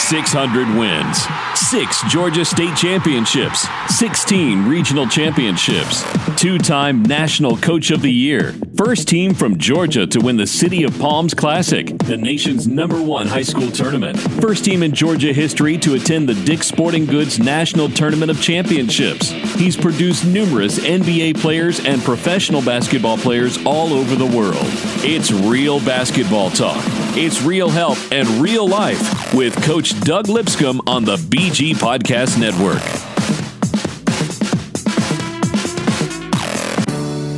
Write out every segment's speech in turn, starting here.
600 wins, 6 Georgia State championships, 16 regional championships, 2-time National Coach of the Year, first team from Georgia to win the City of Palms Classic, the nation's #1 high school tournament, first team in Georgia history to attend the Dick's Sporting Goods National Tournament of Championships. He's produced numerous NBA players and professional basketball players all over the world. It's real basketball talk. It's real help and real life with Coach Doug Lipscomb on the BG Podcast Network.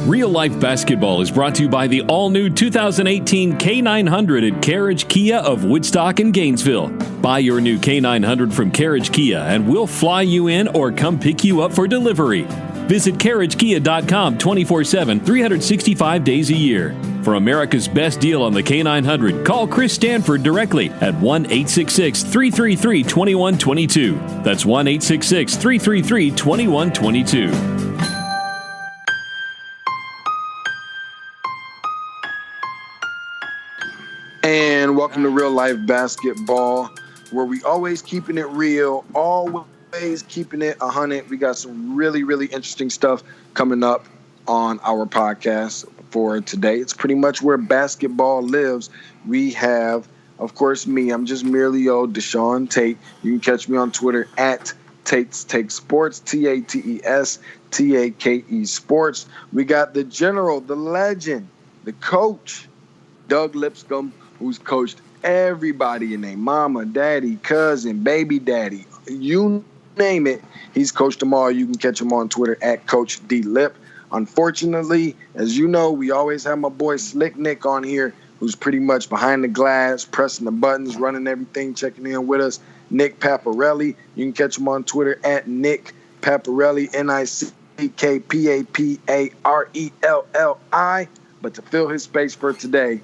Real Life Basketball is brought to you by the all-new 2018 K900 at Carriage Kia of Woodstock and Gainesville. Buy your new K900 from Carriage Kia and we'll fly you in or come pick you up for delivery. Visit CarriageKia.com 24/7, 365 days a year. For America's best deal on the K900, call Chris Stanford directly at 1-866-333-2122. That's 1-866-333-2122. And welcome to Real Life Basketball, where we always keeping it real, always keeping it 100. We got some really, really interesting stuff coming up on our podcast for today. It's pretty much where basketball lives. We have, of course, me. I'm just merely old DeShaun Tate. You can catch me on Twitter at Tate's Take Sports, TATESTAKE Sports. We got the general, the legend, the coach, Doug Lipscomb, who's coached everybody in their mama, daddy, cousin, baby daddy, you name it. He's coached them all. You can catch him on Twitter at Coach D Lip. Unfortunately, as you know, we always have my boy Slick Nick on here, who's pretty much behind the glass, pressing the buttons, running everything, checking in with us. Nick Paparelli. You can catch him on Twitter at Nick Paparelli, NICKPAPARELLI. But to fill his space for today,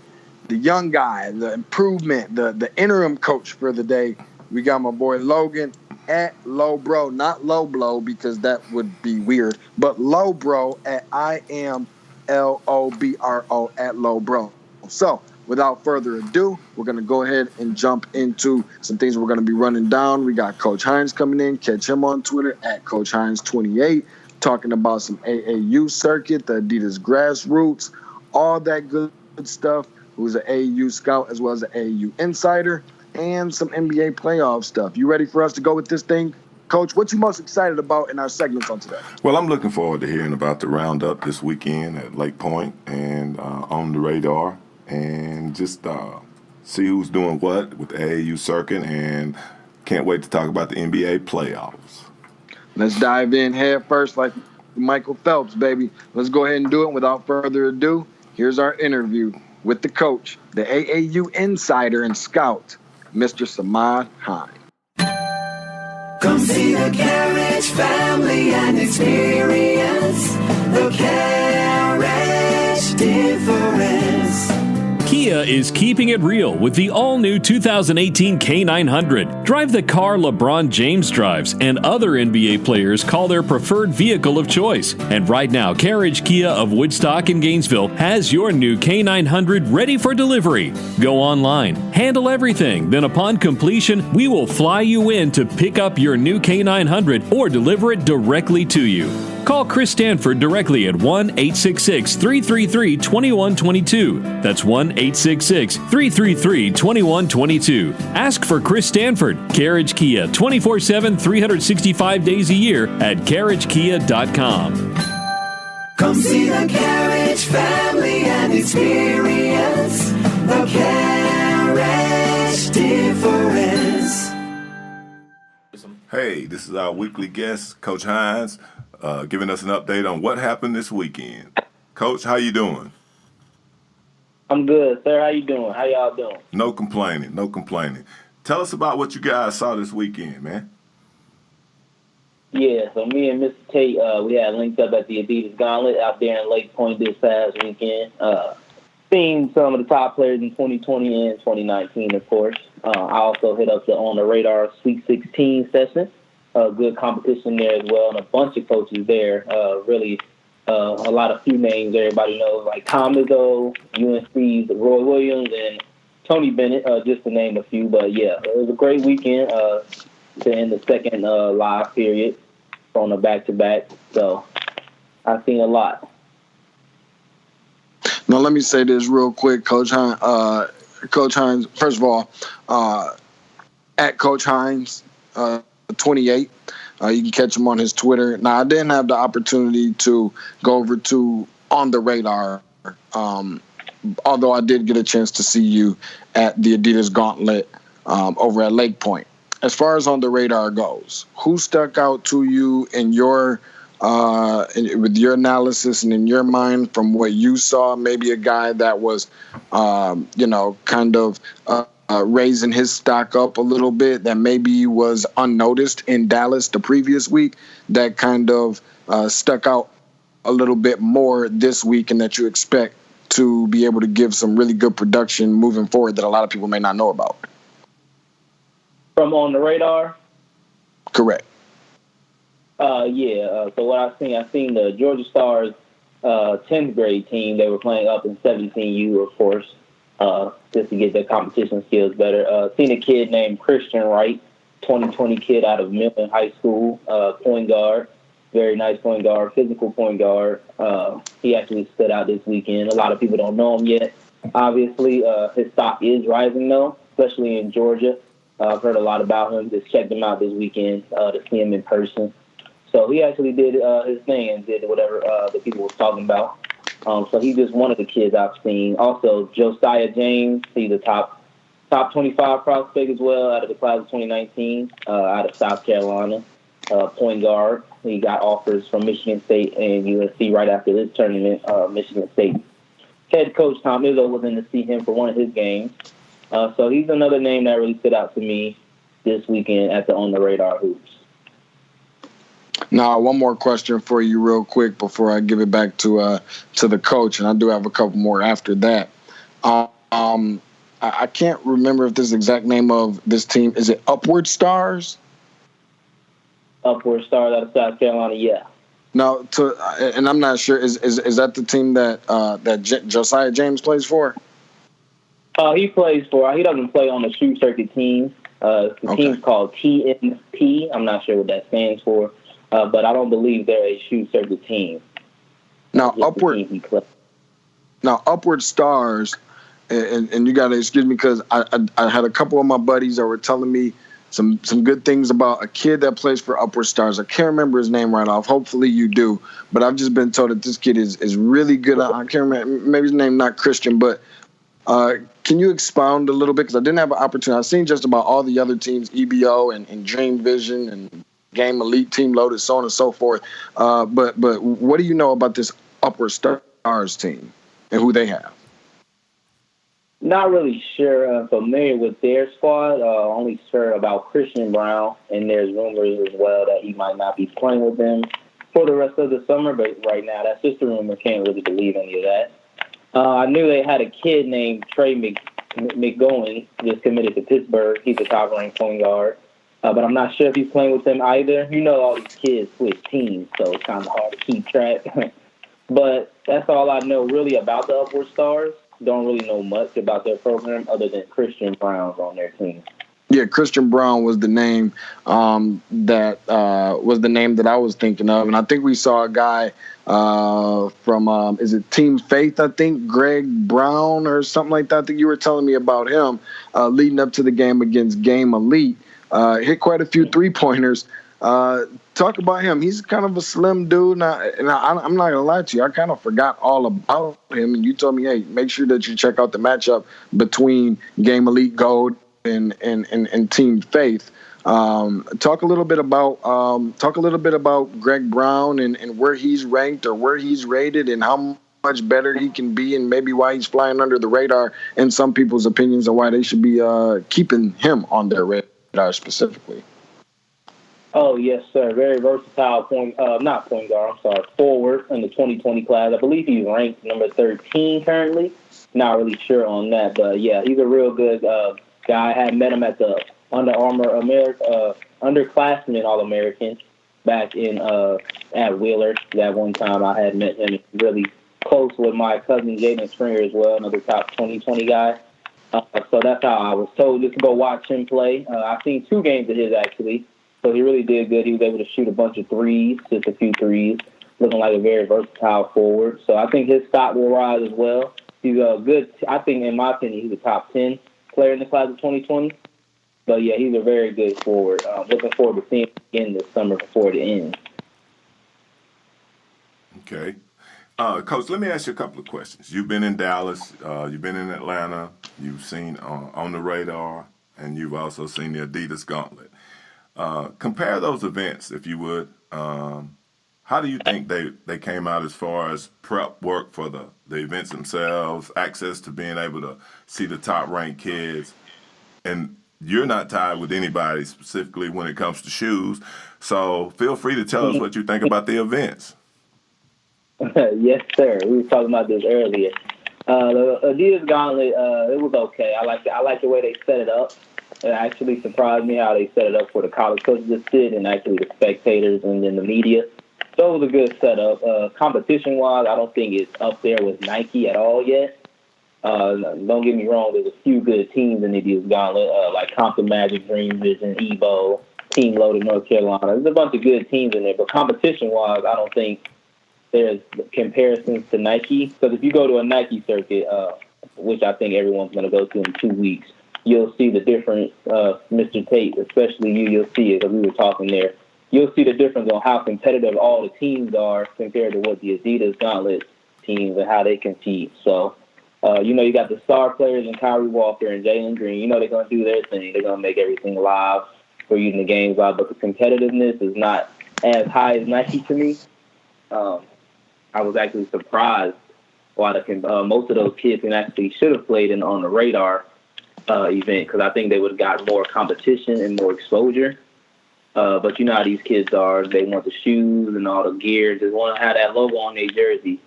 the young guy, the improvement, the interim coach for the day, we got my boy Logan at Low Bro, not Low Blow because that would be weird, but Low Bro at IMLOBRO at Low Bro. So without further ado, we're going to go ahead and jump into some things we're going to be running down. We got Coach Hines coming in. Catch him on Twitter at Coach Hines28, talking about some AAU Circuit, the Adidas Grassroots, all that good stuff. Who's an AAU scout as well as an AAU insider, and some NBA playoff stuff. You ready for us to go with this thing? Coach, what you most excited about in our segments on today? Well, I'm looking forward to hearing about the roundup this weekend at Lake Point and on the radar, and just see who's doing what with the AAU Circuit, and can't wait to talk about the NBA playoffs. Let's dive in head first like Michael Phelps, baby. Let's go ahead and do it without further ado. Here's our interview with the coach, the AAU insider and scout, Mr. Coach Hines. Come see the Carriage family and experience the Carriage difference. Kia is keeping it real with the all-new 2018 K900. Drive the car LeBron James drives and other NBA players call their preferred vehicle of choice. And right now, Carriage Kia of Woodstock and Gainesville has your new K900 ready for delivery. Go online, handle everything, then upon completion, we will fly you in to pick up your new K900 or deliver it directly to you. Call Chris Stanford directly at 1-866-333-2122. That's 1-866-333-2122. Ask for Chris Stanford, Carriage Kia, 24/7, 365 days a year at CarriageKia.com. Come see the Carriage family and experience the Carriage difference. Hey, this is our weekly guest, Coach Hines, giving us an update on what happened this weekend. Coach, how you doing? I'm good, sir. How you doing? How y'all doing? No complaining, no complaining. Tell us about what you guys saw this weekend, man. Yeah, so me and Mr. Tate, we had linked up at the Adidas Gauntlet out there in Lake Point this past weekend. Seen some of the top players in 2020 and 2019, of course. I also hit up the On the Radar Sweet 16 session. Good competition there as well, and a bunch of coaches there. Really, a lot of few names everybody knows, like Tom Izzo, UNC's Roy Williams, and Tony Bennett, just to name a few. But, yeah, it was a great weekend to end the second live period on a back-to-back. So I've seen a lot. Now, let me say this real quick, Coach Hines. Coach Hines, first of all, at Coach Hines, 28. You can catch him on his Twitter. Now, I didn't have the opportunity to go over to On the Radar, although I did get a chance to see you at the Adidas Gauntlet over at Lake Point. As far as On the Radar goes, who stuck out to you in your with your analysis and in your mind from what you saw? Maybe a guy that was, kind of raising his stock up a little bit that maybe was unnoticed in Dallas the previous week that kind of stuck out a little bit more this week and that you expect to be able to give some really good production moving forward that a lot of people may not know about? From On the Radar? Correct. So what I've seen the Georgia Stars 10th grade team. They were playing up in 17U, of course, just to get their competition skills better. Seen a kid named Christian Wright, 2020 kid out of Milton High School, point guard, very nice point guard, physical point guard. He actually stood out this weekend. A lot of people don't know him yet. Obviously, his stock is rising, though, especially in Georgia. I've heard a lot about him. Just checked him out this weekend to see him in person. So he actually did his thing and did whatever the people was talking about. So he's just one of the kids I've seen. Also, Josiah James, he's a top 25 prospect as well out of the class of 2019, out of South Carolina, point guard. He got offers from Michigan State and USC right after this tournament. Michigan State head coach Tom Izzo was in to see him for one of his games. So he's another name that really stood out to me this weekend at the On the Radar Hoops. Now, one more question for you real quick before I give it back to the coach, and I do have a couple more after that. I can't remember if this is the exact name of this team. Is it Upward Stars? Upward Stars out of South Carolina, yeah. No, and I'm not sure. Is that the team that Josiah James plays for? He plays for. He doesn't play on the Shoe Circuit team. The team's called TNT. I'm not sure what that stands for. But I don't believe they're a Shoe Circuit team. Now, Upward Stars, and you got to excuse me because I had a couple of my buddies that were telling me some good things about a kid that plays for Upward Stars. I can't remember his name right off. Hopefully you do. But I've just been told that this kid is really good. I can't remember. Maybe his name not Christian, but can you expound a little bit? Because I didn't have an opportunity. I've seen just about all the other teams, EBO and Dream Vision and Game Elite, Team Loaded, so on and so forth. But what do you know about this Upward Stars team and who they have? Not really sure. Familiar with their squad. Only sure about Christian Brown, and there's rumors as well that he might not be playing with them for the rest of the summer. But right now, that's just a rumor. Can't really believe any of that. I knew they had a kid named Trey McGowan, just committed to Pittsburgh. He's a top-ranked point guard. But I'm not sure if he's playing with them either. You know, all these kids switch teams, so it's kind of hard to keep track. But that's all I know really about the Upward Stars. Don't really know much about their program other than Christian Brown's on their team. Yeah, Christian Brown was the name that I was thinking of, and I think we saw a guy from is it Team Faith? I think Greg Brown or something like that. I think you were telling me about him leading up to the game against Game Elite. Hit quite a few three-pointers. Talk about him. He's kind of a slim dude, and I'm not going to lie to you. I kind of forgot all about him, and you told me, hey, make sure that you check out the matchup between Game Elite Gold and Team Faith. Talk a little bit about Greg Brown and where he's ranked or where he's rated and how much better he can be and maybe why he's flying under the radar in some people's opinions and why they should be keeping him on their radar specifically. Oh, yes, sir. Very versatile forward in the 2020 class. I believe he's ranked number 13 currently. Not really sure on that, but yeah, he's a real good guy. I had met him at the Under Armour underclassmen All-American back in at Wheeler. That one time I had met him. Really close with my cousin Jaden Springer as well, another top 2020 guy. So that's how I was told just to go watch him play. I've seen 2 games of his, actually. So he really did good. He was able to shoot a bunch of threes, just a few threes, looking like a very versatile forward. So I think his stock will rise as well. He's a good, I think, in my opinion, he's a top 10 player in the class of 2020. So, yeah, he's a very good forward. Looking forward to seeing him again this summer before it ends. Okay. Coach, let me ask you a couple of questions. You've been in Dallas, you've been in Atlanta, you've seen On the Radar, and you've also seen the Adidas Gauntlet. Compare those events, if you would. How do you think they came out as far as prep work for the events themselves, access to being able to see the top-ranked kids? And you're not tied with anybody specifically when it comes to shoes, so feel free to tell us what you think about the events. Yes, sir. We were talking about this earlier. The Adidas Gauntlet, it was okay. I like the way they set it up. It actually surprised me how they set it up for the college coaches to sit and actually the spectators and then the media. So it was a good setup. Competition-wise, I don't think it's up there with Nike at all yet. Don't get me wrong, there's a few good teams in the Adidas Gauntlet, like Compton Magic, Dream Vision, Evo, Team Loaded, North Carolina. There's a bunch of good teams in there, but competition-wise, I don't think there's comparisons to Nike. Because if you go to a Nike circuit, which I think everyone's going to go to in 2 weeks, you'll see the difference, Mr. Tate, especially you'll see it because we were talking there. You'll see the difference on how competitive all the teams are compared to what the Adidas Gauntlet teams and how they compete. So, you got the star players in Kyrie Walker and Jalen Green. They're going to do their thing. They're going to make everything live for you in the games live. But the competitiveness is not as high as Nike to me. I was actually surprised why most of those kids actually should have played on the Radar event because I think they would have got more competition and more exposure. But you know how these kids are. They want the shoes and all the gear. Just want to have that logo on their jersey.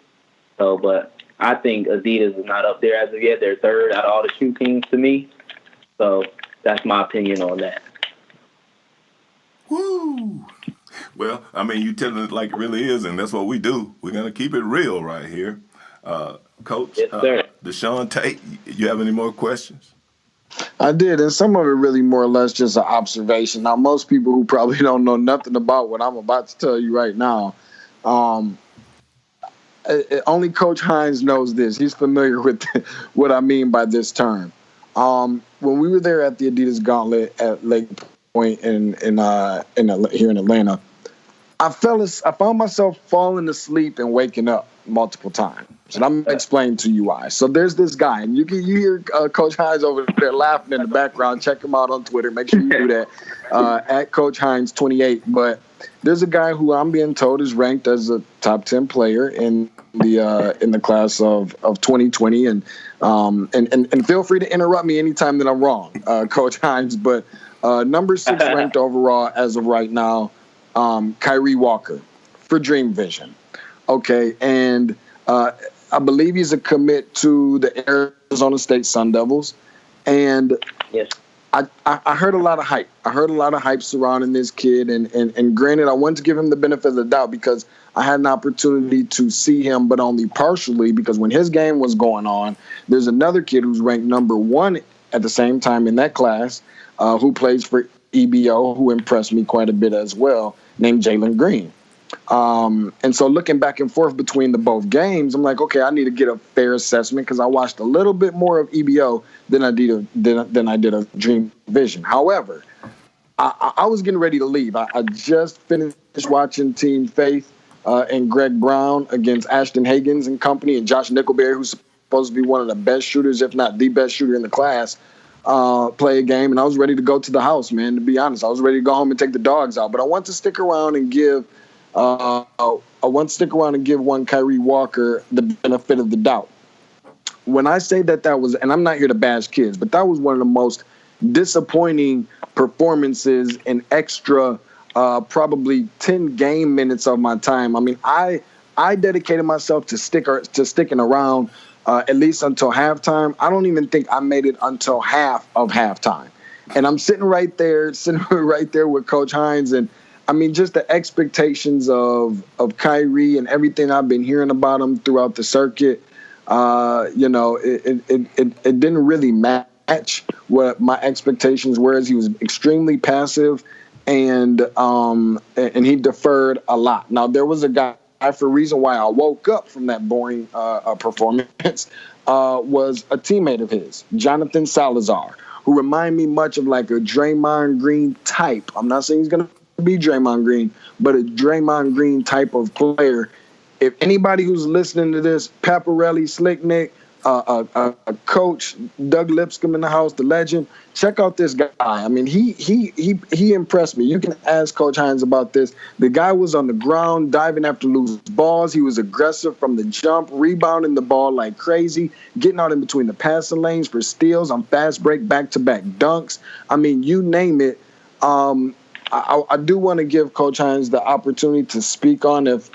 So, but I think Adidas is not up there as of yet. They're third out of all the shoe teams to me. So that's my opinion on that. Woo! Well, I mean, you telling it like it really is, and that's what we do. We're going to keep it real right here. Coach, yes, sir. DeShaun Tate, you have any more questions? I did, and some of it really more or less just an observation. Now, most people who probably don't know nothing about what I'm about to tell you right now, only Coach Hines knows this. He's familiar with what I mean by this term. When we were there at the Adidas Gauntlet at Lake Point here in Atlanta, I found myself falling asleep and waking up multiple times. And I'm going to explain to you why. So there's this guy, and you hear Coach Hines over there laughing in the background. Check him out on Twitter. Make sure you do that, at Coach Hines 28. But there's a guy who I'm being told is ranked as a top 10 player in the class of 2020. And feel free to interrupt me anytime that I'm wrong, Coach Hines. But number 6 ranked overall as of right now, Kyrie Walker for Dream Vision. Okay, and I believe he's a commit to the Arizona State Sun Devils. And yes. I heard a lot of hype. I heard a lot of hype surrounding this kid. And granted, I wanted to give him the benefit of the doubt because I had an opportunity to see him, but only partially because when his game was going on, there's another kid who's ranked number 1 at the same time in that class who plays for EBO, who impressed me quite a bit as well, named Jalen Green. And so looking back and forth between the both games, I'm like, okay, I need to get a fair assessment because I watched a little bit more of EBO than I did of Dream Vision. However, I was getting ready to leave. I just finished watching Team Faith and Greg Brown against Ashton Higgins and company and Josh Nickelberry, who's supposed to be one of the best shooters, if not the best shooter in the class, play a game. And I was ready to go to the house, man, to be honest. I was ready to go home and take the dogs out. But I want to stick around and give one Kyrie Walker the benefit of the doubt. When I say that was, and I'm not here to bash kids, but that was one of the most disappointing performances in extra probably 10 game minutes of my time. I mean, I dedicated myself to sticking around at least until halftime. I don't even think I made it until half of halftime. And I'm sitting right there with Coach Hines, and I mean, just the expectations of Kyrie and everything I've been hearing about him throughout the circuit, it didn't really match match what my expectations were. As he was extremely passive, and he deferred a lot. Now there was a guy, for a reason why I woke up from that boring performance, was a teammate of his, Jonathan Salazar, who reminded me much of like a Draymond Green type. I'm not saying he's going to be Draymond Green, but a Draymond Green type of player. If anybody who's listening to this, Paparelli, Slick Nick, Coach Doug Lipscomb in the house, the legend, check out this guy. I mean, he impressed me. You can ask Coach Hines about this. The guy was on the ground diving after loose balls. He was aggressive from the jump, rebounding the ball like crazy, getting out in between the passing lanes for steals on fast break, back-to-back dunks. I mean, you name it. I do want to give Coach Hines the opportunity to speak on if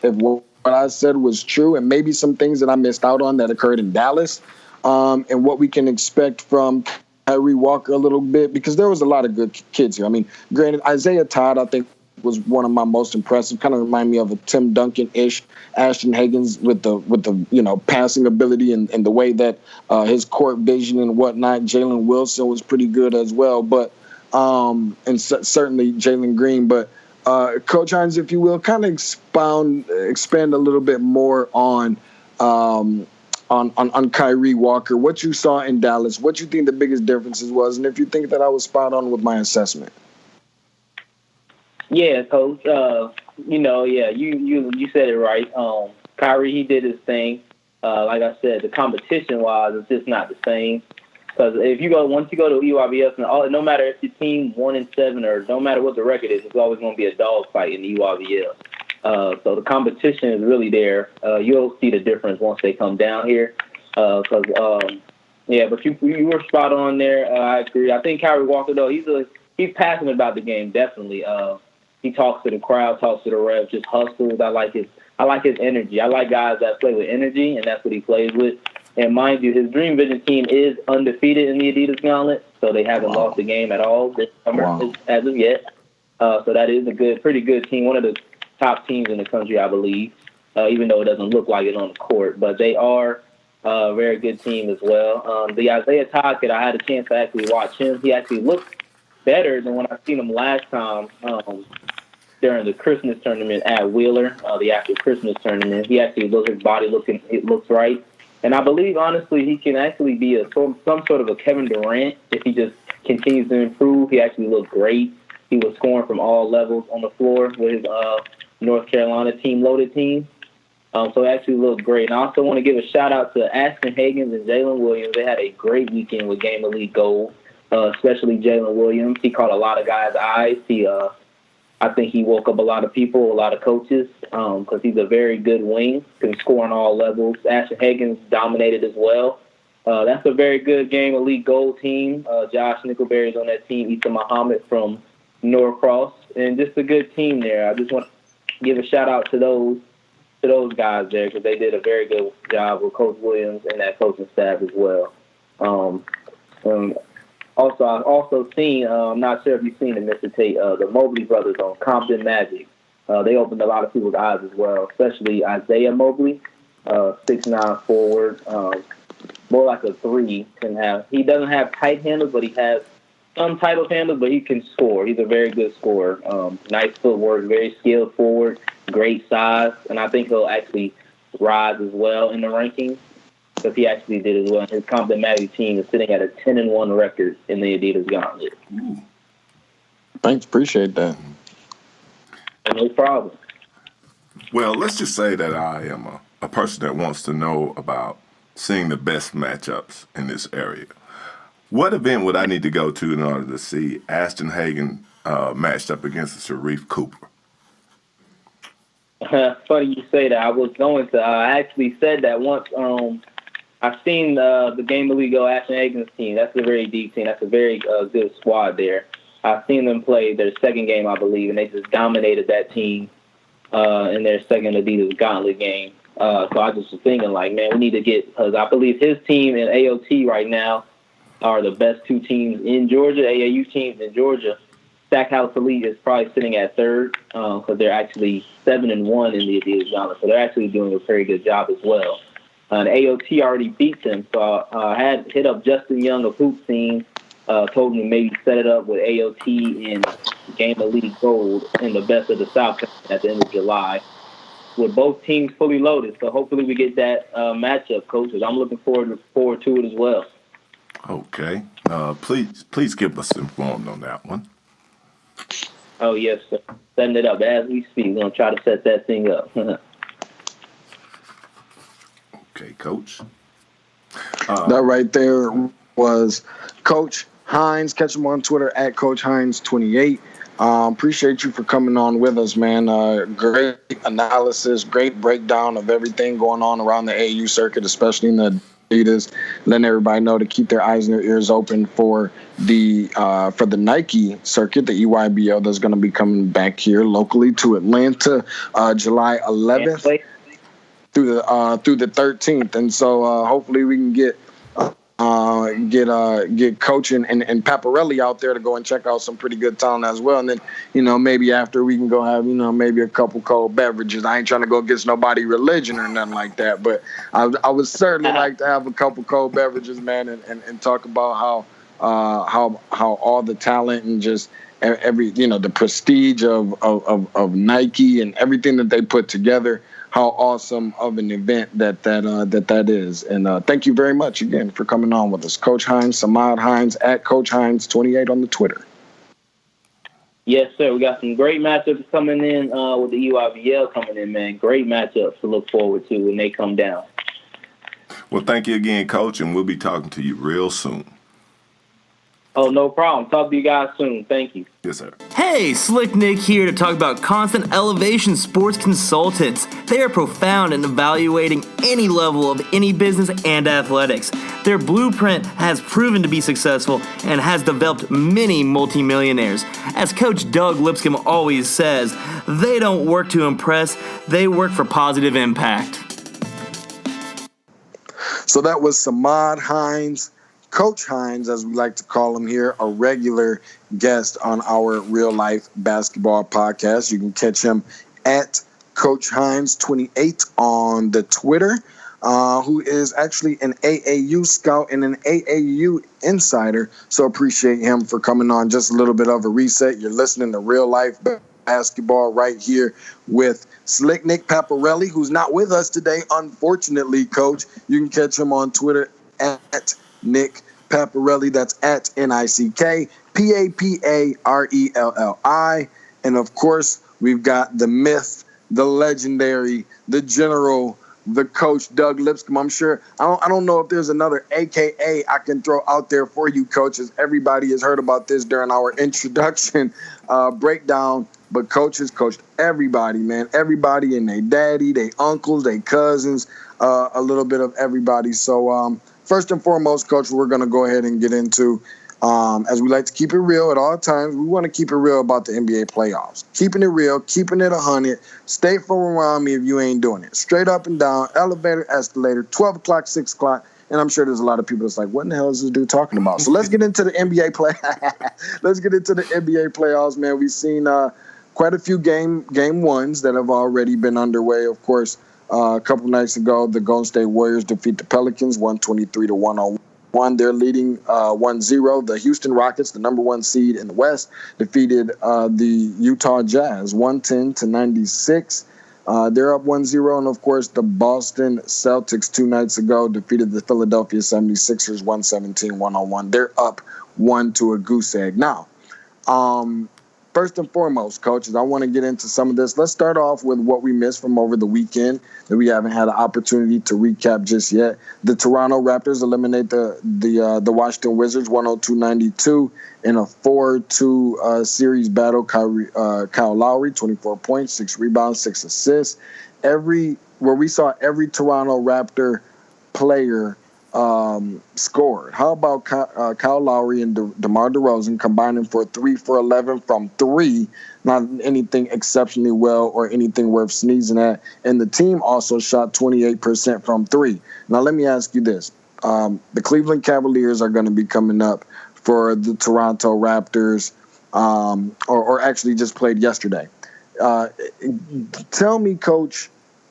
what I said was true, and maybe some things that I missed out on that occurred in Dallas, and what we can expect from Kyrie Walker a little bit, because there was a lot of good kids here. I mean, granted, Isaiah Todd, I think, was one of my most impressive. Kind of remind me of a Tim Duncan-ish, Ashton Hagans with the passing ability and the way that his court vision and whatnot. Jalen Wilson was pretty good as well, but certainly Jalen Green, but. Coach Hines, if you will, kind of expand a little bit more on Kyrie Walker, what you saw in Dallas, what you think the biggest differences was, and if you think that I was spot on with my assessment. Yeah, Coach. You said it right. Kyrie, he did his thing. Like I said, the competition-wise, it's just not the same. Because once you go to EYBS, no matter if your team 1-7 or no matter what the record is, it's always going to be a dogfight in the EYBS. So the competition is really there. You'll see the difference once they come down here. But you were spot on there. I agree. I think Kyrie Walker, though, he's passionate about the game, definitely. He talks to the crowd, talks to the refs, just hustles. I like his energy. I like guys that play with energy, and that's what he plays with. And mind you, his Dream Vision team is undefeated in the Adidas Gauntlet, so they haven't lost a game at all this summer as of yet. So that is a pretty good team, one of the top teams in the country, I believe, even though it doesn't look like it on the court. But they are a very good team as well. The Isaiah Todd kid, I had a chance to actually watch him. He actually looked better than when I seen him last time during the Christmas tournament at Wheeler, the after Christmas tournament. He actually his body looks right. And I believe, honestly, he can actually be some sort of a Kevin Durant if he just continues to improve. He actually looked great. He was scoring from all levels on the floor with his North Carolina loaded team. So it actually looked great. And I also want to give a shout-out to Ashton Hagans and Jalen Williams. They had a great weekend with Game Elite Gold, especially Jalen Williams. He caught a lot of guys' eyes. I think he woke up a lot of people, a lot of coaches, because he's a very good wing, can score on all levels. Ashton Hagans dominated as well. That's a very good Game Elite Gold team. Josh Nickelberry's on that team, Issa Muhammad from Norcross, and just a good team there. I just want to give a shout-out to those guys there, because they did a very good job with Coach Williams and that coaching staff as well. Also, I've also seen, I'm not sure if you've seen it, Mr. Tate, the Mobley brothers on Compton Magic. They opened a lot of people's eyes as well, especially Isaiah Mobley, 6'9" forward, more like a 3. He doesn't have tight handles, but he has some tight handles, but he can score. He's a very good scorer. Nice footwork, very skilled forward, great size, and I think he'll actually rise as well in the rankings, because he actually did as well. His Compton Magic team is sitting at a 10-1 record in the Adidas Gauntlet. Thanks, appreciate that. No problem. Well, let's just say that I am a person that wants to know about seeing the best matchups in this area. What event would I need to go to in order to see Ashton Hagan matched up against Sharif Cooper? Funny you say that. I was going to. I actually said that once. I've seen the Game Elite Go Ashton Hagan's team. That's a very deep team. That's a very good squad there. I've seen them play their second game, I believe, and they just dominated that team in their second Adidas Gauntlet game. So I just was thinking, like, man, we need to get, because I believe his team and AOT right now are the best two teams in Georgia, AAU teams in Georgia. Stackhouse Elite is probably sitting at third because they're actually 7-1 in the Adidas Gauntlet, so they're actually doing a very good job as well. The AOT already beat them, so I had hit up Justin Young of Hoop Scene, told him to maybe set it up with AOT and Game Elite Gold in the Best of the South at the end of July, with both teams fully loaded. So hopefully we get that matchup, coaches. I'm looking forward to it as well. Okay. Please keep us informed on that one. Oh, yes, sir. Setting it up as we speak. We're going to try to set that thing up. Okay, Coach. That right there was Coach Hines. Catch him on Twitter at Coach Hines 28. Appreciate you for coming on with us, man. Great analysis, great breakdown of everything going on around the AAU circuit, especially in the Adidas. Letting everybody know to keep their eyes and their ears open for the Nike circuit, the EYBL, that's going to be coming back here locally to Atlanta, July 11th through the 13th. And so hopefully we can get Coach and Paparelli out there to go and check out some pretty good talent as well. And then, maybe after we can go have, maybe a couple cold beverages. I ain't trying to go against nobody religion or nothing like that, but I would certainly like to have a couple cold beverages, man, and talk about how all the talent and just every, the prestige of Nike and everything that they put together, how awesome of an event that is. And thank you very much again for coming on with us. Coach Hines, Samad Hines at Coach Hines 28 on the Twitter. Yes, sir. We got some great matchups coming in with the EYBL coming in, man. Great matchups to look forward to when they come down. Well, thank you again, Coach, and we'll be talking to you real soon. Oh, no problem. Talk to you guys soon. Thank you. Yes, sir. Hey, Slick Nick here to talk about Constant Elevation Sports Consultants. They are profound in evaluating any level of any business and athletics. Their blueprint has proven to be successful and has developed many multimillionaires. As Coach Doug Lipscomb always says, they don't work to impress, they work for positive impact. So that was Samad Hines, Coach Hines, as we like to call him here, a regular guest on our Real Life Basketball podcast. You can catch him at Coach Hines 28 on the Twitter, who is actually an AAU scout and an AAU insider. So appreciate him for coming on. Just a little bit of a reset. You're listening to Real Life Basketball right here with Slick Nick Paparelli, who's not with us today, unfortunately, Coach. You can catch him on Twitter at Nick Paparelli. That's at NICK PAPARELLI. And of course, we've got the myth, the legendary, the general, the Coach Doug Lipscomb. I'm sure I don't know if there's another AKA I can throw out there for you, Coach, as everybody has heard about this during our introduction breakdown. But Coach has coached everybody, man. Everybody and their daddy, their uncles, their cousins, a little bit of everybody. So first and foremost, Coach, we're going to go ahead and get into, as we like to keep it real at all times, we want to keep it real about the NBA playoffs. Keeping it real, keeping it 100. Stay from around me if you ain't doing it. Straight up and down, elevator, escalator, 12 o'clock, 6 o'clock. And I'm sure there's a lot of people that's like, what in the hell is this dude talking about? So let's get into the NBA play. Let's get into the NBA playoffs, man. We've seen quite a few game ones that have already been underway. Of course, a couple nights ago, the Golden State Warriors defeat the Pelicans 123-101. They're leading 1-0. The Houston Rockets, the number one seed in the West, defeated the Utah Jazz 110-96. They're up 1-0. And, of course, the Boston Celtics 2 nights ago defeated the Philadelphia 76ers 117-101. They're up 1 to a goose egg. Now, first and foremost, coaches, I want to get into some of this. Let's start off with what we missed from over the weekend that we haven't had an opportunity to recap just yet. The Toronto Raptors eliminate the Washington Wizards 102-92 in a 4-2 series battle. Kyle Lowry, 24 points, 6 rebounds, 6 assists. Where we saw every Toronto Raptor player scored. How about Kyle Lowry and DeMar DeRozan combining for 3 for 11 from 3? Not anything exceptionally well or anything worth sneezing at. And the team also shot 28% from 3. Now, let me ask you this. The Cleveland Cavaliers are going to be coming up for the Toronto Raptors, or actually just played yesterday. Tell me, Coach,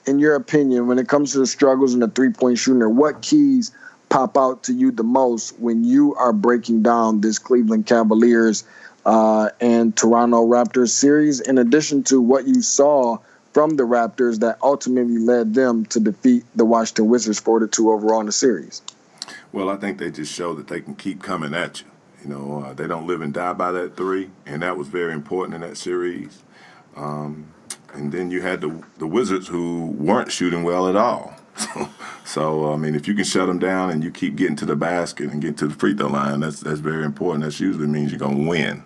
in your opinion, when it comes to the struggles in the three-point shooting, what keys pop out to you the most when you are breaking down this Cleveland Cavaliers and Toronto Raptors series, in addition to what you saw from the Raptors that ultimately led them to defeat the Washington Wizards 4-2 overall in the series? Well, I think they just show that they can keep coming at you. You know, they don't live and die by that three, and that was very important in that series. And then you had the Wizards who weren't shooting well at all. So, I mean, if you can shut them down and you keep getting to the basket and getting to the free throw line, that's very important. That usually means you're going to win.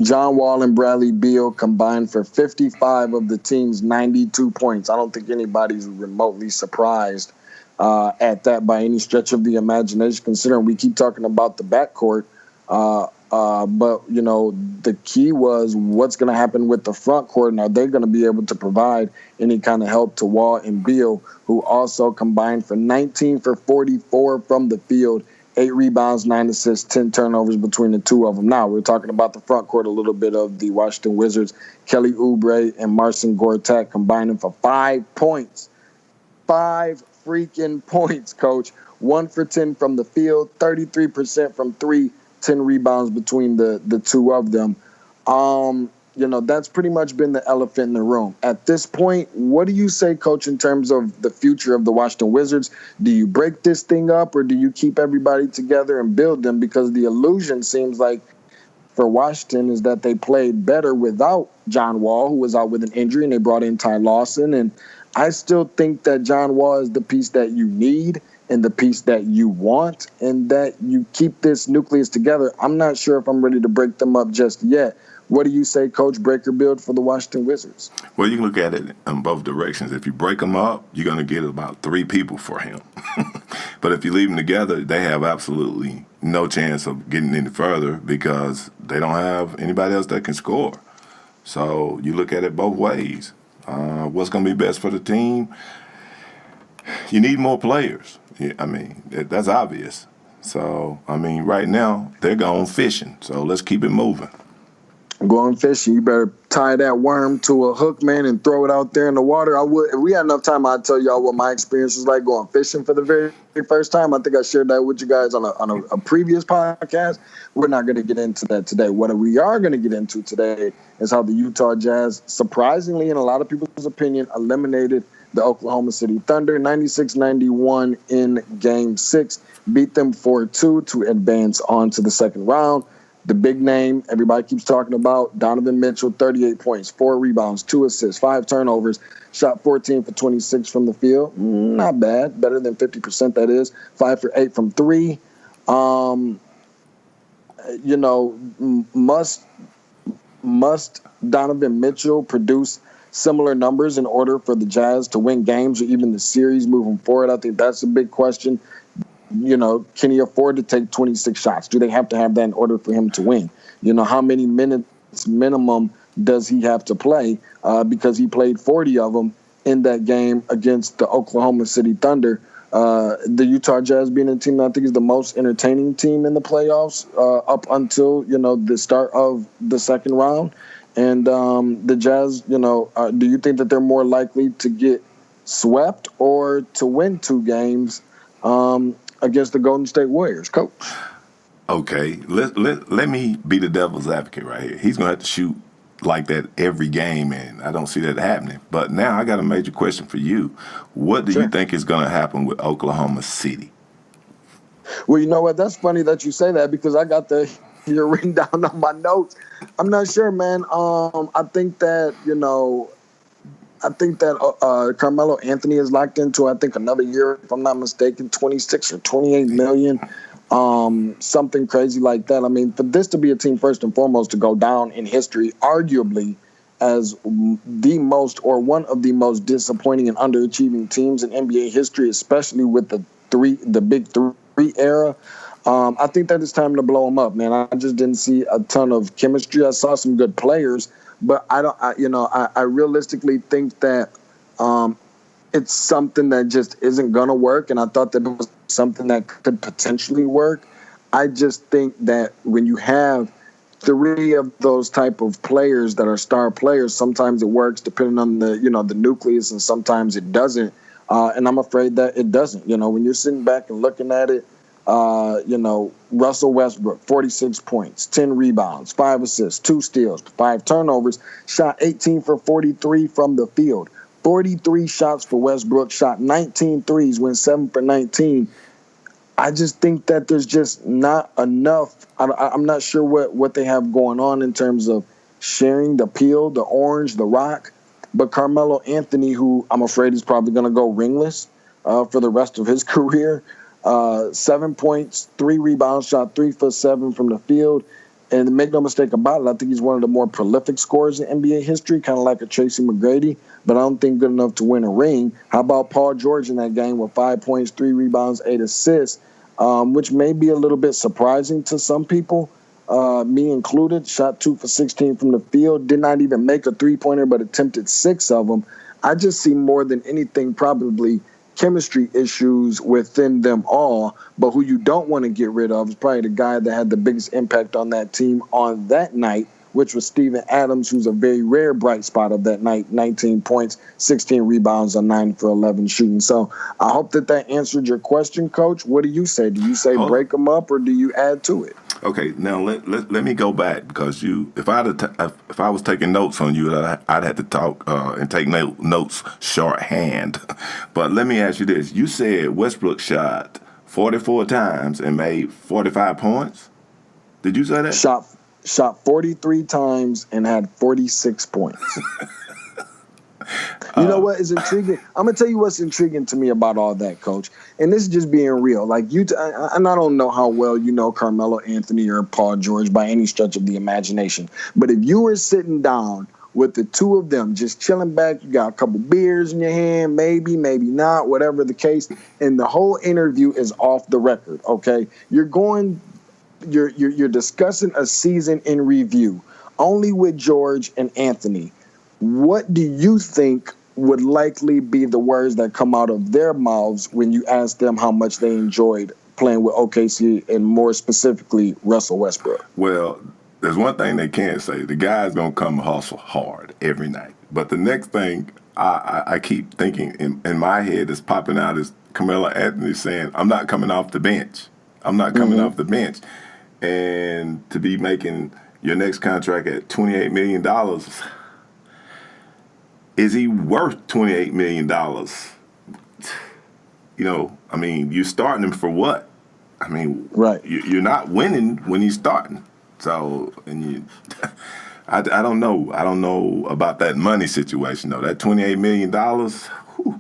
John Wall and Bradley Beal combined for 55 of the team's 92 points. I don't think anybody's remotely surprised at that by any stretch of the imagination, considering we keep talking about the backcourt. But, you know, the key was what's going to happen with the front court, and are they going to be able to provide any kind of help to Wall and Beal, who also combined for 19 for 44 from the field, 8 rebounds, 9 assists, 10 turnovers between the two of them. Now, we're talking about the front court a little bit of the Washington Wizards. Kelly Oubre and Marcin Gortat combining for 5 points. 5 freaking points, Coach. 1 for 10 from the field, 33% from 3, 10 rebounds between the two of them. You know, that's pretty much been the elephant in the room. At this point, what do you say, Coach, in terms of the future of the Washington Wizards? Do you break this thing up, or do you keep everybody together and build them? Because the illusion seems like for Washington is that they played better without John Wall, who was out with an injury, and they brought in Ty Lawson. And I still think that John Wall is the piece that you need and the piece that you want, and that you keep this nucleus together. I'm not sure if I'm ready to break them up just yet. What do you say, Coach, break or build for the Washington Wizards? Well, you can look at it in both directions. If you break them up, you're going to get about 3 people for him. But if you leave them together, they have absolutely no chance of getting any further because they don't have anybody else that can score. So you look at it both ways. What's going to be best for the team? You need more players. I mean, that's obvious. So, I mean, right now, they're going fishing. So let's keep it moving. Going fishing, you better tie that worm to a hook, man, and throw it out there in the water. If we had enough time, I'd tell y'all what my experience was like going fishing for the very first time. I think I shared that with you guys on a previous podcast. We're not going to get into that today. What we are going to get into today is how the Utah Jazz, surprisingly, in a lot of people's opinion, eliminated the Oklahoma City Thunder 96-91 in Game 6, beat them 4-2 to advance on to the second round. The big name everybody keeps talking about, Donovan Mitchell, 38 points, 4 rebounds, 2 assists, 5 turnovers, shot 14 for 26 from the field. Not bad. Better than 50%, that is. 5 for 8 from 3. You know, must Donovan Mitchell produce similar numbers in order for the Jazz to win games or even the series moving forward? I think that's a big question. You know, can he afford to take 26 shots? Do they have to have that in order for him to win? You know, how many minutes minimum does he have to play? Because he played 40 of them in that game against the Oklahoma City Thunder. The Utah Jazz being a team that I think is the most entertaining team in the playoffs up until, you know, the start of the second round. And the Jazz, you know, do you think that they're more likely to get swept or to win 2 games against the Golden State Warriors, Coach? Okay, let me be the devil's advocate right here. He's going to have to shoot like that every game, and I don't see that happening. But now I got a major question for you. What do you think is going to happen with Oklahoma City? Well, you know what? That's funny that you say that because I got you're written down on my notes. I'm not sure, man. I think that, you know, Carmelo Anthony is locked into, I think, another year, if I'm not mistaken, 26 or 28 million, something crazy like that. I mean, for this to be a team, first and foremost, to go down in history, arguably as the most or one of the most disappointing and underachieving teams in NBA history, especially with the Big Three era, I think that it's time to blow them up, man. I just didn't see a ton of chemistry. I saw some good players, but I realistically think that it's something that just isn't going to work, and I thought that it was something that could potentially work. I just think that when you have three of those type of players that are star players, sometimes it works depending on the nucleus, and sometimes it doesn't. And I'm afraid that it doesn't. When you're sitting back and looking at it, Russell Westbrook, 46 points, 10 rebounds, 5 assists, 2 steals, 5 turnovers, shot 18 for 43 from the field. 43 shots for Westbrook, shot 19 threes, went 7 for 19. I just think that there's just not enough. I'm not sure what they have going on in terms of sharing the peel, the orange, the rock. But Carmelo Anthony, who I'm afraid is probably going to go ringless for the rest of his career, 7 points, 3 rebounds, shot 3 for 7 from the field. And make no mistake about it, I think he's one of the more prolific scorers in NBA history, kind of like a Tracy McGrady, but I don't think good enough to win a ring. How about Paul George in that game with 5 points, 3 rebounds, 8 assists, which may be a little bit surprising to some people, me included. Shot 2 for 16 from the field, did not even make a three-pointer, but attempted 6 of them. I just see more than anything probably chemistry issues within them all, but who you don't want to get rid of is probably the guy that had the biggest impact on that team on that night, which was Steven Adams, who's a very rare bright spot of that night, 19 points, 16 rebounds on 9 for 11 shooting. So I hope that answered your question, Coach. What do you say? Do you say break them up, or do you add to it? Okay, now let me go back, because if I was taking notes on you, I'd have to talk and take notes shorthand. But let me ask you this: you said Westbrook shot 44 times and made 45 points. Did you say that? Shot 43 times and had 46 points. You know what is intriguing? I'm going to tell you what's intriguing to me about all that, Coach. And this is just being real. Like and I don't know how well you know Carmelo Anthony or Paul George by any stretch of the imagination. But if you were sitting down with the two of them just chilling back, you got a couple beers in your hand, maybe not, whatever the case, and the whole interview is off the record, okay? You're discussing a season in review, only with George and Anthony. What do you think would likely be the words that come out of their mouths when you ask them how much they enjoyed playing with OKC and more specifically Russell Westbrook? Well, there's one thing they can't say. The guy's going to come hustle hard every night. But the next thing I keep thinking in my head is popping out is Carmelo Anthony saying, I'm not coming off the bench. I'm not coming off the bench. And to be making your next contract at $28 million, is he worth $28 million? I mean, you're starting him for what? I mean, right. You're not winning when he's starting. So, I don't know. I don't know about that money situation, though. That $28 million, whew,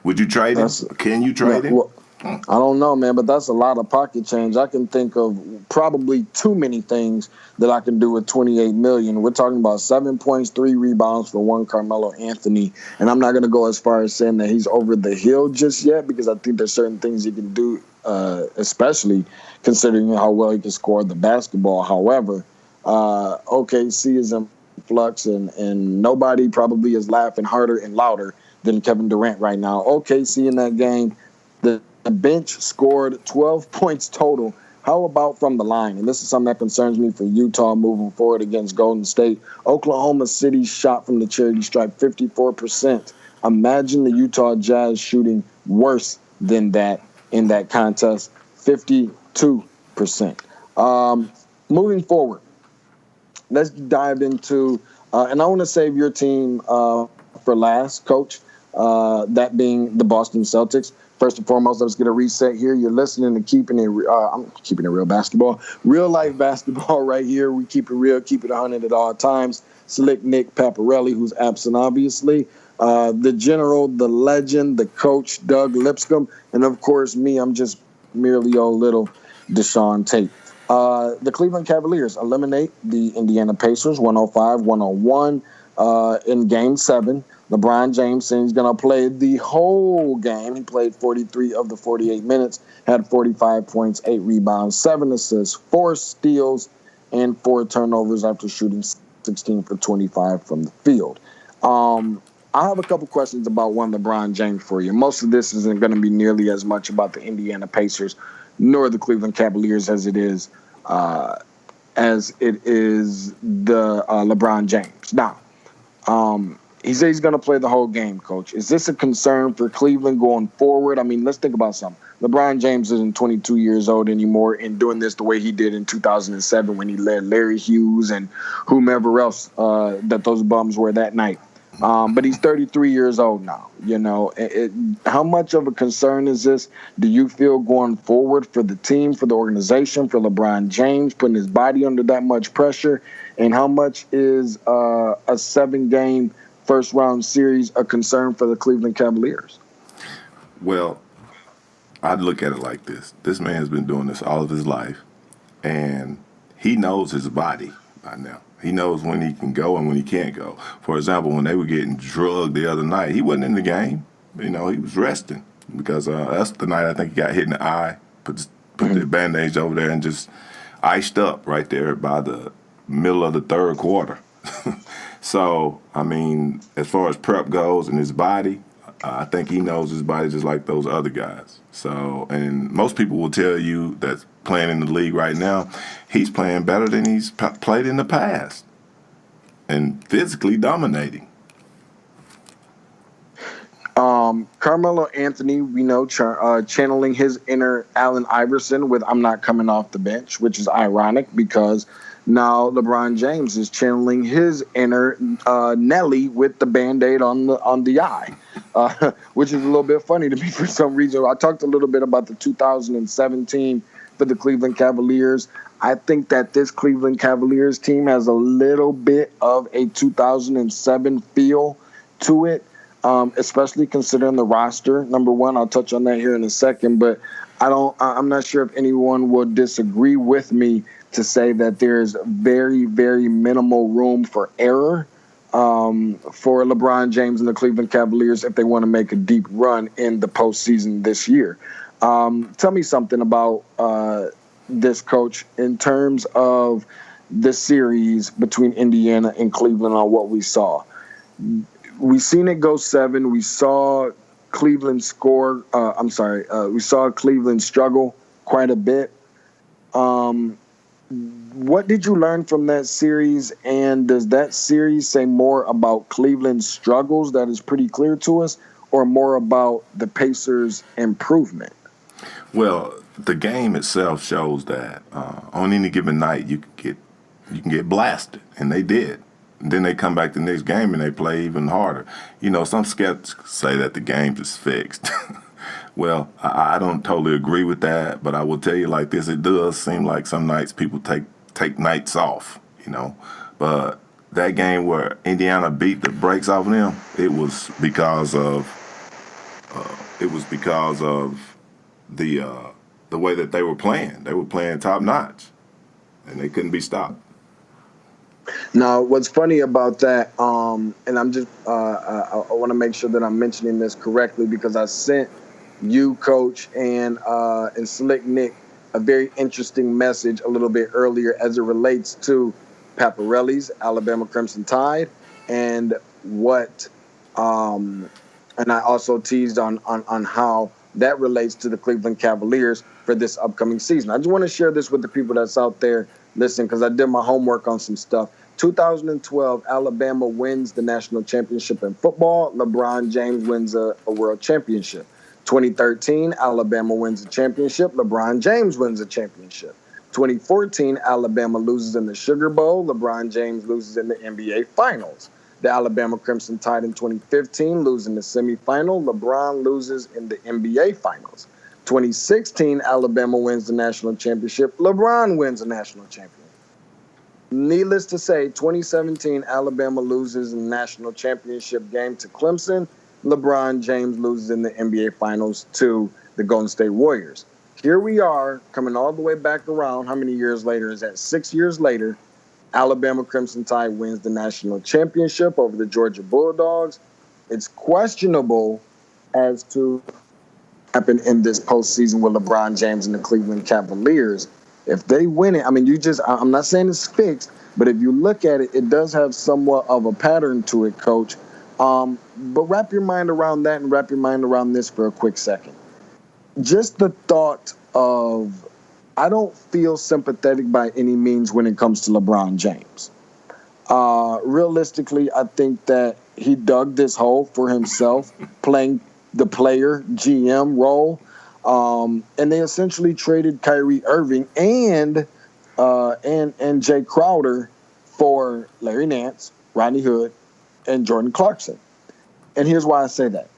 would you trade him? Can you trade him? Well, I don't know, man, but that's a lot of pocket change. I can think of probably too many things that I can do with $28 million. We're talking about 7 points, 3 rebounds for one Carmelo Anthony, and I'm not going to go as far as saying that he's over the hill just yet, because I think there's certain things he can do, especially considering how well he can score the basketball. However, OKC is in flux, and nobody probably is laughing harder and louder than Kevin Durant right now. OKC in that game, the bench scored 12 points total. How about from the line? And this is something that concerns me for Utah moving forward against Golden State. Oklahoma City shot from the charity stripe 54%. Imagine the Utah Jazz shooting worse than that in that contest, 52%. Moving forward, let's dive into, and I want to save your team for last, Coach, that being the Boston Celtics. First and foremost, let's get a reset here. You're listening to I'm keeping it real basketball. Real life basketball right here. We keep it real, keep it 100 at all times. Slick Nick Paparelli, who's absent, obviously. The general, the legend, the coach, Doug Lipscomb. And, of course, me, I'm just merely old little DeShaun Tate. The Cleveland Cavaliers eliminate the Indiana Pacers 105-101 in Game 7. LeBron James saying he's going to play the whole game. He played 43 of the 48 minutes, had 45 points, 8 rebounds, 7 assists, 4 steals, and 4 turnovers after shooting 16 for 25 from the field. I have a couple questions about one LeBron James for you. Most of this isn't going to be nearly as much about the Indiana Pacers nor the Cleveland Cavaliers as it is as it is the LeBron James. Now, he said he's going to play the whole game, Coach. Is this a concern for Cleveland going forward? I mean, let's think about something. LeBron James isn't 22 years old anymore and doing this the way he did in 2007 when he led Larry Hughes and whomever else that those bums were that night. But he's 33 years old now. How much of a concern is this, do you feel, going forward for the team, for the organization, for LeBron James, putting his body under that much pressure? And how much is a 7-game first-round series a concern for the Cleveland Cavaliers? Well, I'd look at it like this. This man's been doing this all of his life, and he knows his body by now. He knows when he can go and when he can't go. For example, when they were getting drugged the other night, he wasn't in the game. He was resting because that's the night I think he got hit in the eye, put the bandage over there and just iced up right there by the middle of the third quarter. So, I mean, as far as prep goes and his body, I think he knows his body just like those other guys. So, and most people will tell you that's playing in the league right now, he's playing better than he's played in the past and physically dominating. Carmelo Anthony, we know, channeling his inner Allen Iverson with "I'm not coming off the bench," which is ironic because now LeBron James is channeling his inner Nelly with the Band-Aid on the eye, which is a little bit funny to me for some reason. I talked a little bit about the 2017 for the Cleveland Cavaliers. I think that this Cleveland Cavaliers team has a little bit of a 2007 feel to it, especially considering the roster. Number one, I'll touch on that here in a second, but I'm not sure if anyone will disagree with me to say that there's very, very minimal room for error for LeBron James and the Cleveland Cavaliers if they want to make a deep run in the postseason this year. Tell me something about this, Coach, in terms of the series between Indiana and Cleveland on what we saw. We seen it go 7. We saw Cleveland score. We saw Cleveland struggle quite a bit. What did you learn from that series? And does that series say more about Cleveland's struggles that is pretty clear to us, or more about the Pacers' improvement? Well, the game itself shows that on any given night you can get blasted, and they did. And then they come back the next game and they play even harder. Some skeptics say that the game is fixed. Well, I don't totally agree with that, but I will tell you like this: it does seem like some nights people take nights off, But that game where Indiana beat the brakes off of them, it was because of the way that they were playing. They were playing top notch, and they couldn't be stopped. Now, what's funny about that, and I'm just I want to make sure that I'm mentioning this correctly because I sent you, Coach, and Slick Nick a very interesting message a little bit earlier as it relates to Paparelli's Alabama Crimson Tide and what and I also teased on how that relates to the Cleveland Cavaliers for this upcoming season. I just want to share this with the people that's out there listening because I did my homework on some stuff. 2012, Alabama wins the national championship in football. LeBron James wins a world championship. 2013, Alabama wins a championship. LeBron James wins a championship. 2014, Alabama loses in the Sugar Bowl. LeBron James loses in the NBA Finals. The Alabama Crimson Tide in 2015 lose in the semifinal. LeBron loses in the NBA Finals. 2016, Alabama wins the national championship. LeBron wins the national championship. Needless to say, 2017, Alabama loses in the national championship game to Clemson. LeBron James loses in the NBA Finals to the Golden State Warriors. Here we are, coming all the way back around. How many years later is that? 6 years later, Alabama Crimson Tide wins the national championship over the Georgia Bulldogs. It's questionable as to what happened in this postseason with LeBron James and the Cleveland Cavaliers. If they win it, I'm not saying it's fixed, but if you look at it, it does have somewhat of a pattern to it, Coach. But wrap your mind around that and wrap your mind around this for a quick second. Just the thought of I don't feel sympathetic by any means when it comes to LeBron James. Realistically, I think that he dug this hole for himself, playing the player GM role, and they essentially traded Kyrie Irving and Jay Crowder for Larry Nance, Rodney Hood, and Jordan Clarkson. And here's why I say that.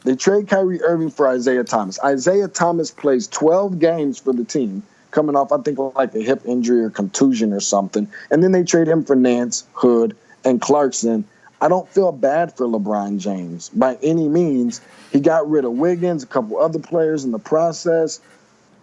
They trade Kyrie Irving for Isaiah Thomas. Isaiah Thomas plays 12 games for the team, coming off, I think, like a hip injury or contusion or something. And then they trade him for Nance, Hood, and Clarkson. I don't feel bad for LeBron James by any means. He got rid of Wiggins, a couple other players in the process.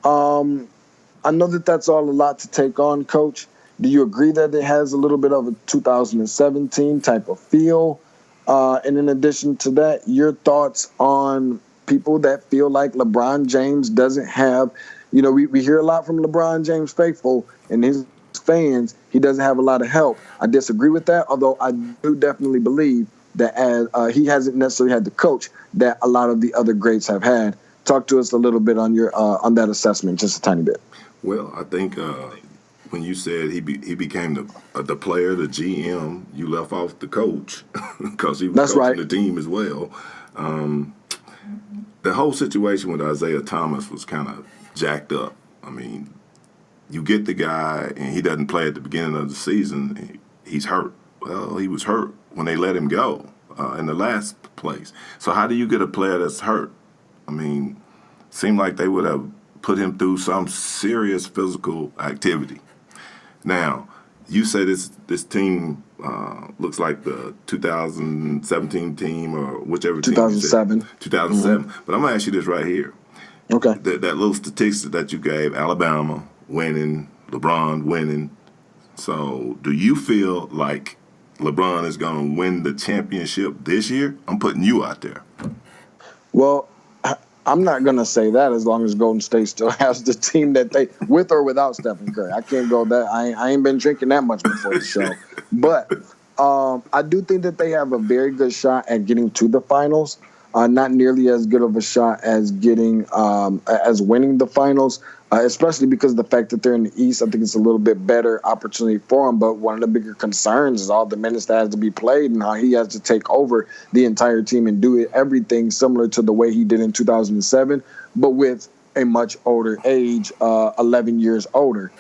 I know that that's all a lot to take on, Coach. Do you agree that it has a little bit of a 2017 type of feel? And in addition to that, your thoughts on people that feel like LeBron James doesn't have, we hear a lot from LeBron James faithful and his fans, he doesn't have a lot of help. I disagree with that, although I do definitely believe that as he hasn't necessarily had the coach that a lot of the other greats have had. Talk to us a little bit on your on that assessment, just a tiny bit. Well, I think when you said he became the player, the GM, you left off the coach because he was coaching the team as well. The whole situation with Isaiah Thomas was kind of jacked up. I mean, you get the guy and he doesn't play at the beginning of the season. He's hurt. Well, he was hurt when they let him go in the last place. So how do you get a player that's hurt? I mean, seemed like they would have put him through some serious physical activity. Now, you say this team looks like the 2017 team or whichever 2007. team. 2007. Mm-hmm. But I'm going to ask you this right here. Okay. That little statistic that you gave, Alabama winning, LeBron winning. So do you feel like LeBron is going to win the championship this year? I'm putting you out there. Well, I'm not going to say that as long as Golden State still has the team that they, with or without Stephen Curry. I can't go that. I ain't been drinking that much before the show. But I do think that they have a very good shot at getting to the finals. Not nearly as good of a shot as getting as winning the finals, especially because of the fact that they're in the East. I think it's a little bit better opportunity for him. But one of the bigger concerns is all the minutes that has to be played and how he has to take over the entire team and do everything similar to the way he did in 2007, but with a much older age, 11 years older.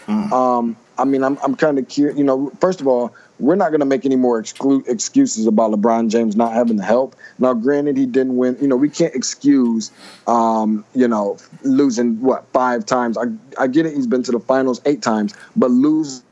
I mean, I'm kind of curious. First of all, we're not going to make any more excuses about LeBron James not having the help. Now, granted, he didn't win. We can't excuse, losing, 5 times. I get it. He's been to the finals 8 times, but losing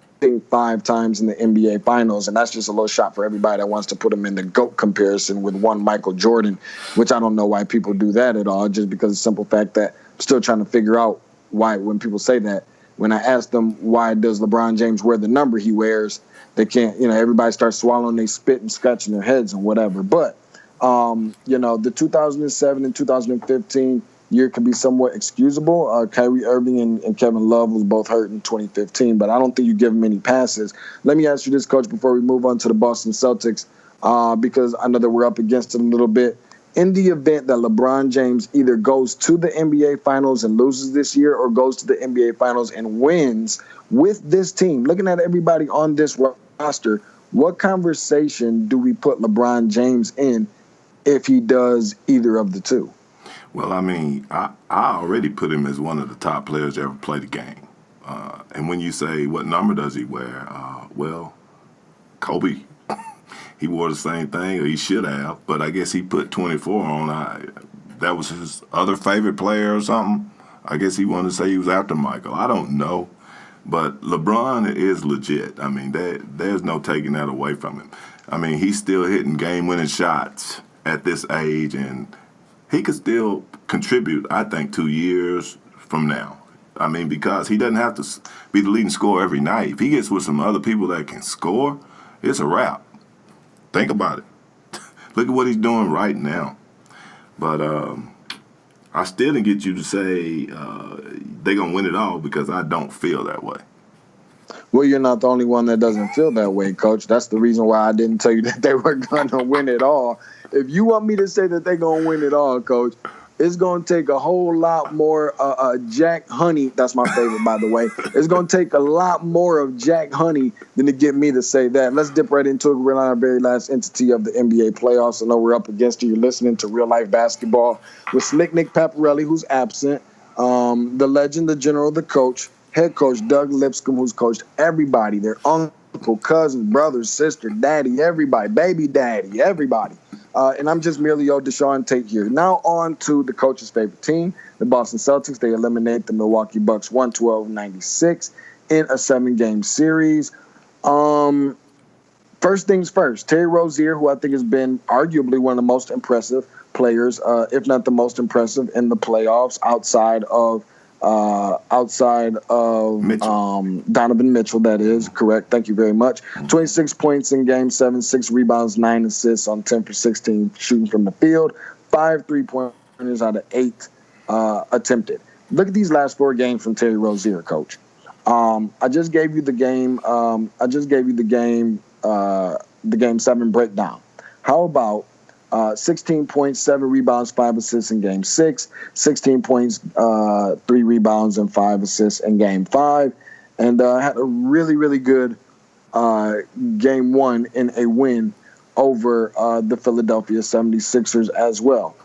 5 times in the NBA finals, and that's just a little shot for everybody that wants to put him in the GOAT comparison with one Michael Jordan, which I don't know why people do that at all, just because of the simple fact that I'm still trying to figure out why when people say that. When I ask them why does LeBron James wear the number he wears, they can't, everybody starts swallowing, they spit and scratching their heads and whatever. But, the 2007 and 2015 year could be somewhat excusable. Kyrie Irving and Kevin Love was both hurt in 2015, but I don't think you give them any passes. Let me ask you this, Coach, before we move on to the Boston Celtics, because I know that we're up against it a little bit. In the event that LeBron James either goes to the NBA Finals and loses this year or goes to the NBA Finals and wins with this team, looking at everybody on this roster, what conversation do we put LeBron James in if he does either of the two? Well, I mean, I already put him as one of the top players to ever play the game. And when you say what number does he wear, Kobe. He wore the same thing, or he should have, but I guess he put 24 on. That was his other favorite player or something. I guess he wanted to say he was after Michael. I don't know. But LeBron is legit. I mean, there's no taking that away from him. I mean, he's still hitting game-winning shots at this age, and he could still contribute, I think, 2 years from now. I mean, because he doesn't have to be the leading scorer every night. If he gets with some other people that can score, it's a wrap. Think about it. Look at what he's doing right now. But I still didn't get you to say they're going to win it all because I don't feel that way. Well, you're not the only one that doesn't feel that way, Coach. That's the reason why I didn't tell you that they were going to win it all. If you want me to say that they're going to win it all, Coach, It's going to take a whole lot more Jack Honey. That's my favorite, by the way. It's going to take a lot more of Jack Honey than to get me to say that. Let's dip right into it. We're on our very last entity of the NBA playoffs. I know we're up against it. You're listening to Real Life Basketball with Slick Nick Paparelli, who's absent, the legend, the general, the coach, head coach Doug Lipscomb, who's coached everybody, their uncle, cousins, brothers, sister, daddy, everybody, baby daddy, everybody. And I'm just merely your DeShaun Tate here. Now on to the coach's favorite team, the Boston Celtics. They eliminate the Milwaukee Bucks 112-96 in a 7-game series. First things first, Terry Rozier, who I think has been arguably one of the most impressive players, if not the most impressive in the playoffs outside of Donovan Mitchell, that is correct. Thank you very much. 26 points in game 7, 6 rebounds, 9 assists on 10 for 16 shooting from the field, 5 3-pointers out of 8 attempted. Look at these last 4 games from Terry Rozier, Coach. I just gave you the game 7 breakdown. How about 16 points, 7 rebounds, 5 assists in game 6, 16 points, 3 rebounds, and 5 assists in game 5, and had a really, really good game 1 in a win over the Philadelphia 76ers as well.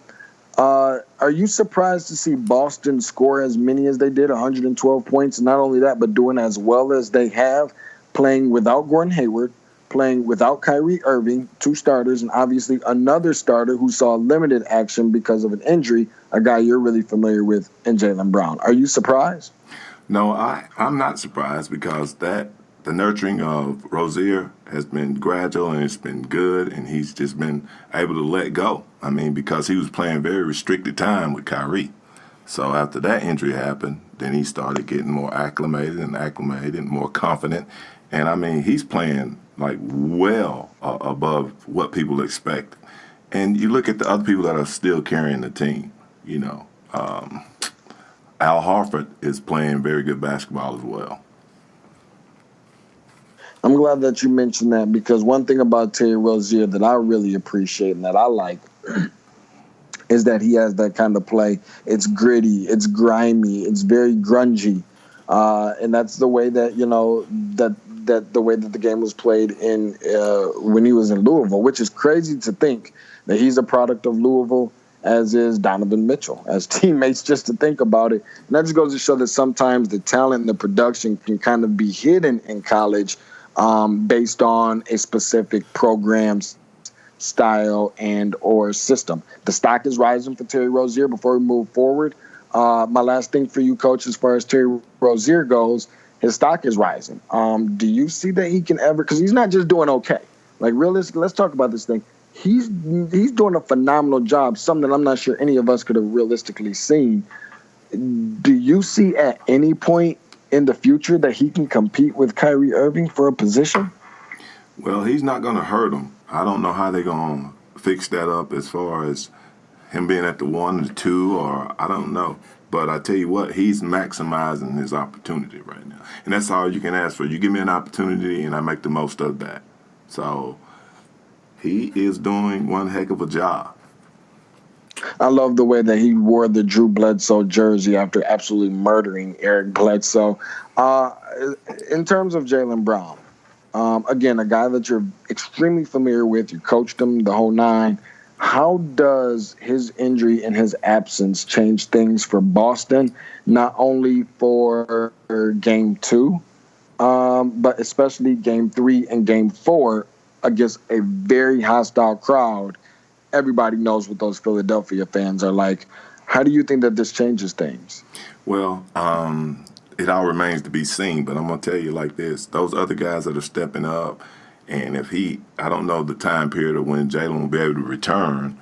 Are you surprised to see Boston score as many as they did, 112 points? Not only that, but doing as well as they have, playing without Gordon Hayward, playing without Kyrie Irving, 2 starters, and obviously another starter who saw limited action because of an injury, a guy you're really familiar with in Jaylen Brown. Are you surprised? No, I'm not surprised because the nurturing of Rozier has been gradual and it's been good, and he's just been able to let go. I mean, because he was playing very restricted time with Kyrie. So after that injury happened, then he started getting more acclimated, more confident. And, I mean, he's playing like well above what people expect. And you look at the other people that are still carrying the team, Al Horford is playing very good basketball as well. I'm glad that you mentioned that, because one thing about Terry Rozier that I really appreciate and that I like is that he has that kind of play. It's gritty, it's grimy, it's very grungy. And that's the way that, the way that the game was played in when he was in Louisville, which is crazy to think that he's a product of Louisville, as is Donovan Mitchell, as teammates, just to think about it. And that just goes to show that sometimes the talent and the production can kind of be hidden in college based on a specific program's style and or system. The stock is rising for Terry Rozier. Before we move forward, my last thing for you, Coach, as far as Terry Rozier goes, his stock is rising. Do you see that he can ever, because he's not just doing okay. Like, realistically, let's talk about this thing. He's doing a phenomenal job, something that I'm not sure any of us could have realistically seen. Do you see at any point in the future that he can compete with Kyrie Irving for a position? Well, he's not going to hurt him. I don't know how they're going to fix that up as far as him being at the 1 or 2, or I don't know. But I tell you what, he's maximizing his opportunity right now. And that's all you can ask for. You give me an opportunity, and I make the most of that. So he is doing one heck of a job. I love the way that he wore the Drew Bledsoe jersey after absolutely murdering Eric Bledsoe. In terms of Jaylen Brown, again, a guy that you're extremely familiar with, you coached him the whole 9. How does his injury and his absence change things for Boston, not only for Game 2, but especially Game 3 and Game 4 against a very hostile crowd? Everybody knows what those Philadelphia fans are like. How do you think that this changes things? Well, it all remains to be seen, but I'm going to tell you like this. Those other guys that are stepping up, and I don't know the time period of when Jaylen will be able to return,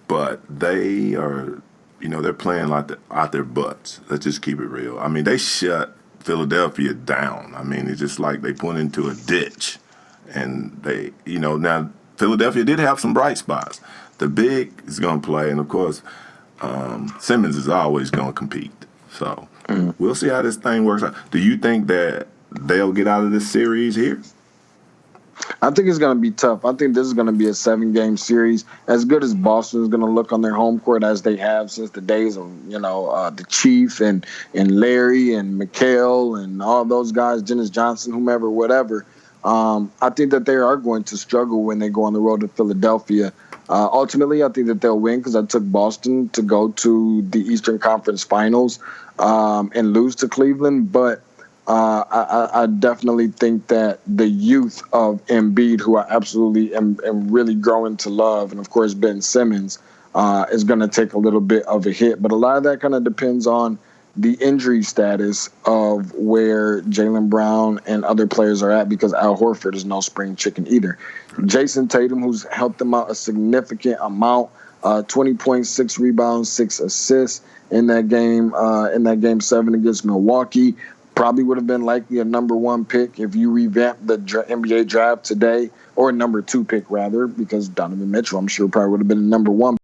but they are, they're playing like out their butts. Let's just keep it real. I mean, they shut Philadelphia down. I mean, it's just like they went into a ditch. And they, now Philadelphia did have some bright spots. The big is going to play, and of course, Simmons is always going to compete. So we'll see how this thing works out. Do you think that they'll get out of this series here? I think it's going to be tough. I think this is going to be a 7-game series. As good as Boston is going to look on their home court as they have since the days of, the Chief and Larry and McHale and all those guys, Dennis Johnson, whomever, whatever. I think that they are going to struggle when they go on the road to Philadelphia. Ultimately, I think that they'll win because I took Boston to go to the Eastern Conference Finals and lose to Cleveland. But I definitely think that the youth of Embiid, who I absolutely am really growing to love, and of course Ben Simmons, is going to take a little bit of a hit. But a lot of that kind of depends on the injury status of where Jaylen Brown and other players are at, because Al Horford is no spring chicken either. Jason Tatum, who's helped them out a significant amount, 20 points, 6 rebounds, 6 assists in that game 7 against Milwaukee. Probably would have been likely a number 1 pick if you revamp the NBA draft today, or a number 2 pick rather, because Donovan Mitchell, I'm sure, probably would have been a number 1